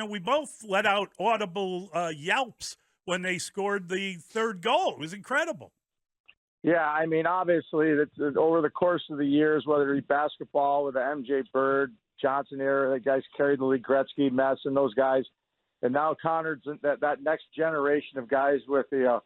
We both let out audible yelps when they scored the third goal. It was incredible. Yeah, I mean, obviously, that's over the course of the years, whether it be basketball with the MJ Bird, Johnson era, the guys carried the Lee Gretzky, Mess, and those guys, and now Connor's that next generation of guys with the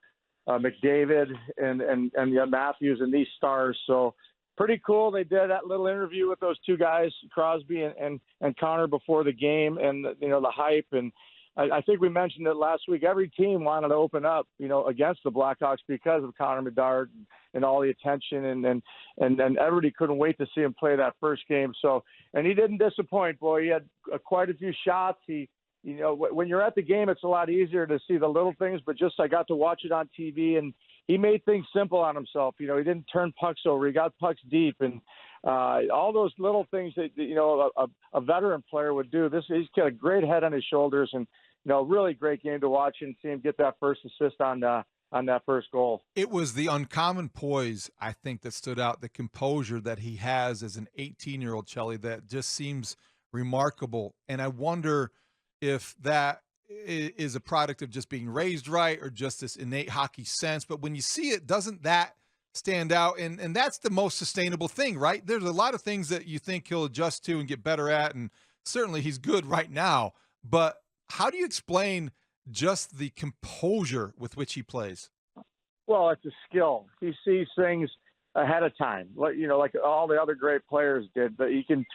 McDavid and the Matthews and these stars. So pretty cool. They did that little interview with those two guys, Crosby and Connor, before the game, and the hype. And I think we mentioned it last week. Every team wanted to open up, against the Blackhawks because of Connor Bedard and all the attention, and everybody couldn't wait to see him play that first game. So, and he didn't disappoint, boy. He had quite a few shots. When you're at the game, it's a lot easier to see the little things, but I got to watch it on TV, and he made things simple on himself. He didn't turn pucks over. He got pucks deep, and all those little things that a veteran player would do. He's got a great head on his shoulders, and really great game to watch and see him get that first assist on that first goal. It was the uncommon poise, I think, that stood out. The composure that he has as an 18-year-old, Chelly, that just seems remarkable. And I wonder if that is a product of just being raised right or just this innate hockey sense. But when you see it, doesn't that stand out? And that's the most sustainable thing, right? There's a lot of things that you think he'll adjust to and get better at, and certainly he's good right now. But how do you explain just the composure with which he plays? Well, it's a skill. He sees things ahead of time, like all the other great players did. But he can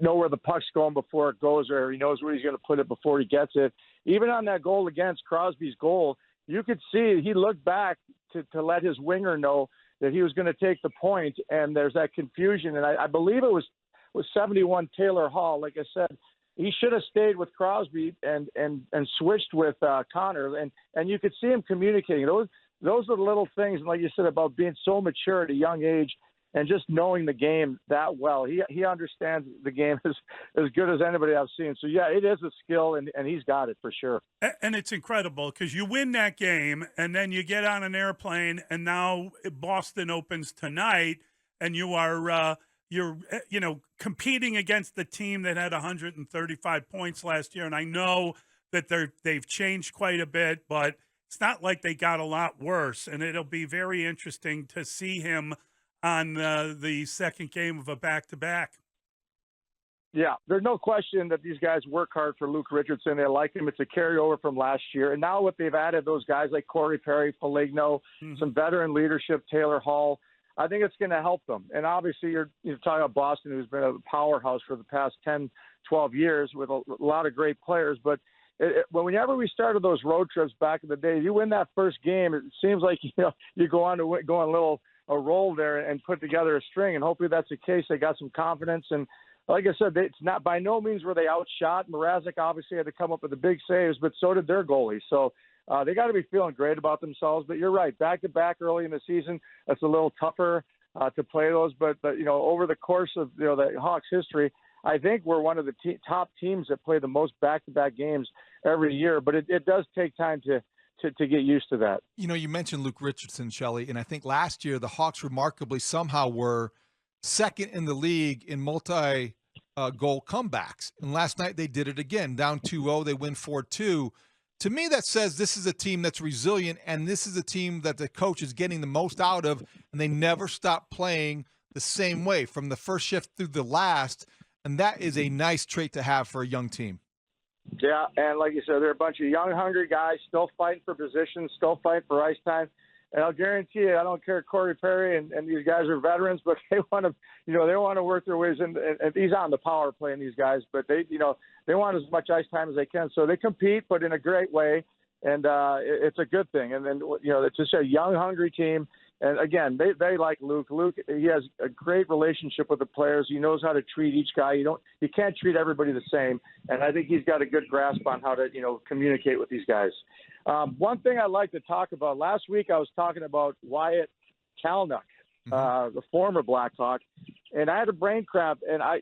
know where the puck's going before it goes, or he knows where he's going to put it before he gets it. Even on that goal against Crosby's goal, you could see he looked back to let his winger know that he was going to take the point, and there's that confusion. And I believe it was 71 Taylor Hall. Like I said, he should have stayed with Crosby and switched with Connor, and you could see him communicating. Those are the little things, like you said, about being so mature at a young age and just knowing the game that well. He understands the game as good as anybody I've seen. So, yeah, it is a skill, and he's got it for sure. And it's incredible because you win that game, and then you get on an airplane, and now Boston opens tonight, and you are you're competing against the team that had 135 points last year. And I know that they've changed quite a bit, but it's not like they got a lot worse. And it'll be very interesting to see him on the second game of a back-to-back. Yeah, there's no question that these guys work hard for Luke Richardson. They like him. It's a carryover from last year. And now what they've added, those guys like Corey Perry, Foligno, some veteran leadership, Taylor Hall, I think it's going to help them. And obviously you're talking about Boston, who's been a powerhouse for the past 10, 12 years with a lot of great players. But whenever we started those road trips back in the day, you win that first game, it seems like you go on to go on a roll there and put together a string. And hopefully that's the case. They got some confidence. And like I said, it's not by no means were they outshot. Mrazek obviously had to come up with the big saves, but so did their goalie. So they got to be feeling great about themselves. But you're right, back-to-back early in the season, that's a little tougher to play those. But over the course of the Hawks' history, I think we're one of the top teams that play the most back-to-back games every year. But it does take time to get used to that. You mentioned Luke Richardson, Shelley, and I think last year the Hawks remarkably somehow were second in the league in multi-goal comebacks. And last night they did it again. Down 2-0, they win 4-2. To me, that says this is a team that's resilient, and this is a team that the coach is getting the most out of, and they never stop playing the same way from the first shift through the last, and that is a nice trait to have for a young team. Yeah, and like you said, they're a bunch of young, hungry guys still fighting for positions, still fighting for ice time. And I'll guarantee you, I don't care, Corey Perry and these guys are veterans, but they want to, they want to work their ways in. And he's on the power playing these guys, but they want as much ice time as they can. So they compete, but in a great way, and it's a good thing. And then it's just a young, hungry team. And again, they like Luke. Luke, he has a great relationship with the players. He knows how to treat each guy. You can't treat everybody the same. And I think he's got a good grasp on how to communicate with these guys. One thing I'd like to talk about, last week I was talking about Wyatt Kalynuk, the former Blackhawk, and I had a brain cramp, and I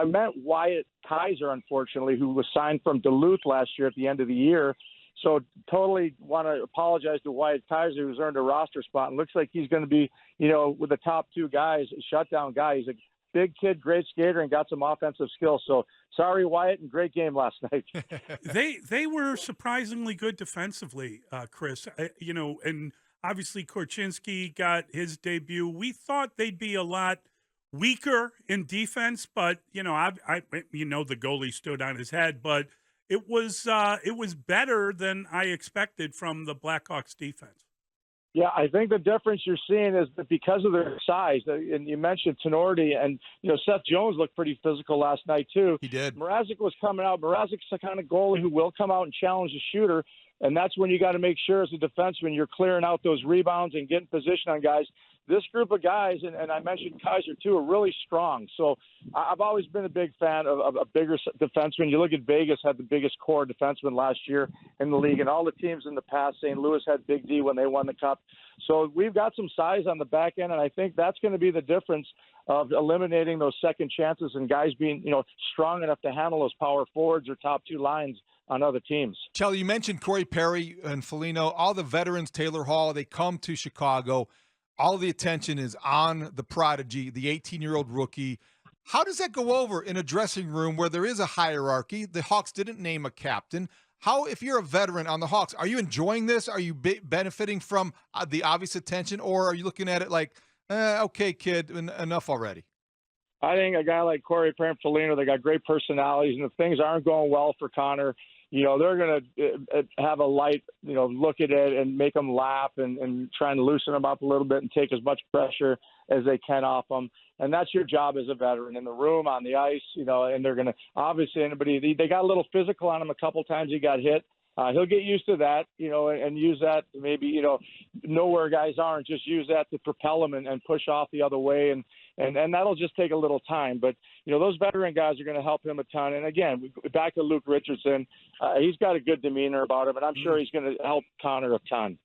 met Wyatt Kaiser, unfortunately, who was signed from Duluth last year at the end of the year. So totally want to apologize to Wyatt Kaiser, who's earned a roster spot, and looks like he's going to be, with the top two guys, shutdown guy. He's a big kid, great skater, and got some offensive skills. So sorry, Wyatt, and great game last night. They were surprisingly good defensively, Chris. And obviously Korchinski got his debut. We thought they'd be a lot weaker in defense, but the goalie stood on his head, but it was better than I expected from the Blackhawks defense. Yeah, I think the difference you're seeing is that because of their size, and you mentioned tenority, and Seth Jones looked pretty physical last night too. He did. Mrazek was coming out. Mrazek's the kind of goalie who will come out and challenge the shooter, and that's when you got to make sure as a defenseman you're clearing out those rebounds and getting position on guys. This group of guys, and I mentioned Kaiser too, are really strong. So I've always been a big fan of a bigger defenseman. You look at Vegas had the biggest core defenseman last year in the league, and all the teams in the past, St. Louis had Big D when they won the Cup. So we've got some size on the back end, and I think that's going to be the difference of eliminating those second chances and guys being, strong enough to handle those power forwards or top two lines on other teams. Chelly, you mentioned Corey Perry and Foligno, all the veterans, Taylor Hall, they come to Chicago. All of the attention is on the prodigy, the 18-year-old rookie. How does that go over in a dressing room where there is a hierarchy? The Hawks didn't name a captain. How, if you're a veteran on the Hawks, are you enjoying this? Are you benefiting from the obvious attention, or are you looking at it like, okay, kid, enough already? I think a guy like Corey Perry and Foligno, they got great personalities, and if things aren't going well for Connor, they're going to have a light, look at it and make them laugh and trying to loosen them up a little bit and take as much pressure as they can off them. And that's your job as a veteran in the room, on the ice, and they're going to obviously they got a little physical on him a couple times. He got hit. He'll get used to that, and use that to maybe, know where guys are and just use that to propel them and push off the other way. And that'll just take a little time. But, those veteran guys are going to help him a ton. And, again, back to Luke Richardson, he's got a good demeanor about him, and I'm sure he's going to help Connor a ton.